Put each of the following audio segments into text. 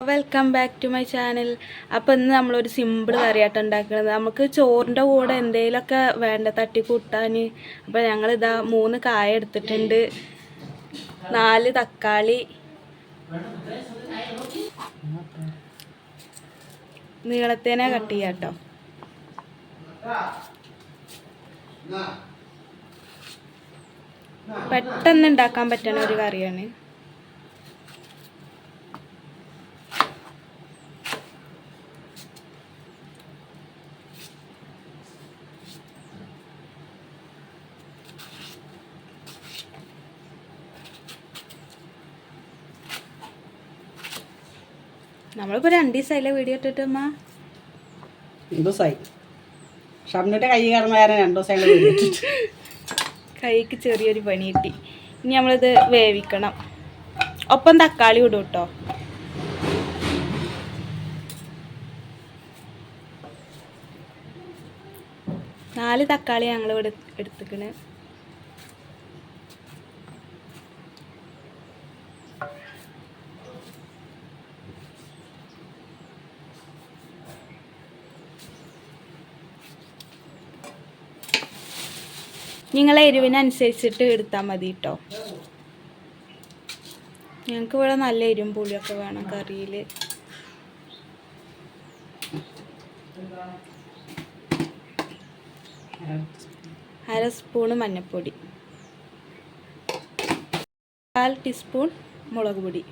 Welcome back to my channel. അപ്പോൾ ഇന്ന് നമ്മളൊരു സിമ്പിൾ കറിയായിട്ട് ഉണ്ടാക്കുന്നത്. നമുക്ക് ചോറിൻ്റെ കൂടെ എന്തെങ്കിലുമൊക്കെ വേണ്ട തട്ടിക്കൂട്ടാൻ. അപ്പോൾ ഞങ്ങളിതാ 3 കായ എടുത്തിട്ടുണ്ട്, 4 തക്കാളി, നീളത്തേനെ കട്ട് ചെയ്യാം കേട്ടോ. പെട്ടെന്ന് ഉണ്ടാക്കാൻ പറ്റുന്ന ഒരു കറിയാണ്. നമ്മളിപ്പോൾ 2 ദിവസമായില്ലേ വീഡിയോ ഇട്ടിട്ടമ്മ? 2 ദിവസമായി. ഷംനുവിൻ്റെ കൈ കിടന്ന കാരണം 2 ദിവസമായില്ലേ വീഡിയോ ഇട്ടിട്ട്. കൈക്ക് ചെറിയൊരു പണി കിട്ടി. ഇനി നമ്മളിത് വേവിക്കണം. ഒപ്പം തക്കാളി ഇടും കേട്ടോ. നാല് തക്കാളി ഞങ്ങളിവിടെ എടുത്തിക്കണ്. നിങ്ങളെ എരിവിനനുസരിച്ചിട്ട് എടുത്താൽ മതി കേട്ടോ. ഞങ്ങൾക്ക് ഇവിടെ നല്ല എരിവും പുളിയൊക്കെ വേണം കറിയിൽ. അര സ്പൂണ് മഞ്ഞൾപ്പൊടി, 1/4 ടീസ്പൂൺ മുളക് പൊടി,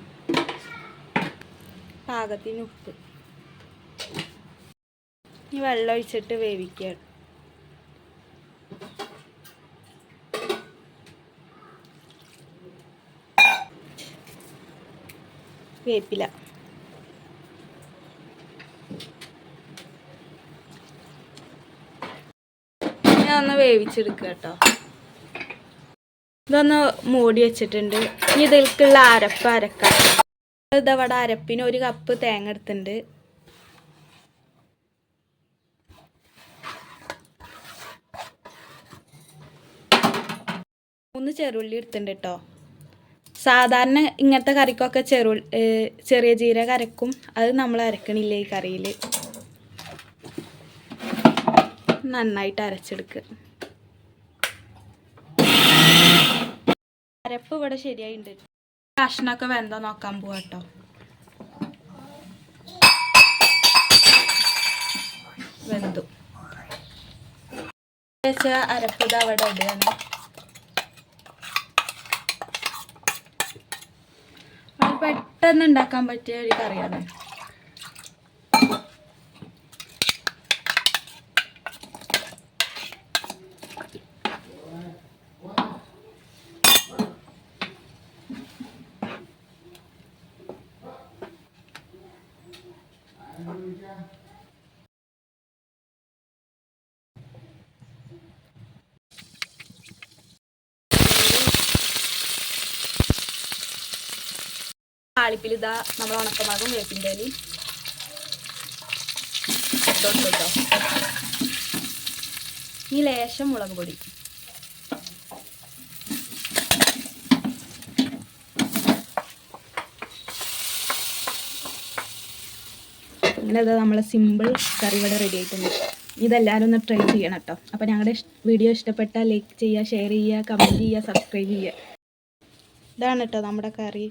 പാകത്തിന് ഉപ്പ്. ഇനി വെള്ളം ഒഴിച്ചിട്ട് വേവിക്കുക. വേപ്പില, ഞാനൊന്ന് വേവിച്ചെടുക്കുക കേട്ടോ. ഇതൊന്ന് മൂടി വെച്ചിട്ടുണ്ട്. ഇനി ഇതിലേക്കുള്ള അരപ്പ് അരക്കാം. ഇതവിടെ അരപ്പിന് 1 കപ്പ് തേങ്ങ എടുത്തിട്ടുണ്ട്. മൂന്ന് ചെറുള്ളി എടുത്തിട്ടുണ്ട് കേട്ടോ. സാധാരണ ഇങ്ങനത്തെ കറിക്കൊക്കെ ചെറിയ ജീരകം അരക്കും. അത് നമ്മൾ അരക്കണില്ല ഈ കറിയിൽ. നന്നായിട്ട് അരച്ചെടുക്കുക. അരപ്പ് ഇവിടെ ശരിയായിട്ടുണ്ട്. കഷ്ണമൊക്കെ വെന്തോ നോക്കാൻ പോവാ കേട്ടോ. വെന്തു വെച്ച അരപ്പ് ഇത് അവിടെ ഇടുകയാണ്. പെട്ടെന്ന് ഉണ്ടാക്കാൻ പറ്റിയ ഒരു കറിയാണ്. താളിപ്പിൽ ഇതാ നമ്മൾ ഉണക്കമുളകും വേപ്പിൻ്റെ ഇലയും കേട്ടോ. ഈ ലേശം മുളക് പൊടി, അങ്ങനെ ഇതാ നമ്മളെ സിമ്പിൾ കറി ഇവിടെ റെഡി ആയിട്ടുണ്ട്. ഇതെല്ലാവരും ഒന്ന് ട്രൈ ചെയ്യണം കേട്ടോ. അപ്പോൾ ഞങ്ങളുടെ വീഡിയോ ഇഷ്ടപ്പെട്ടാൽ ലൈക്ക് ചെയ്യുക, ഷെയർ ചെയ്യുക, കമൻറ്റ് ചെയ്യുക, സബ്സ്ക്രൈബ് ചെയ്യുക. ഇതാണ് കേട്ടോ നമ്മുടെ കറി.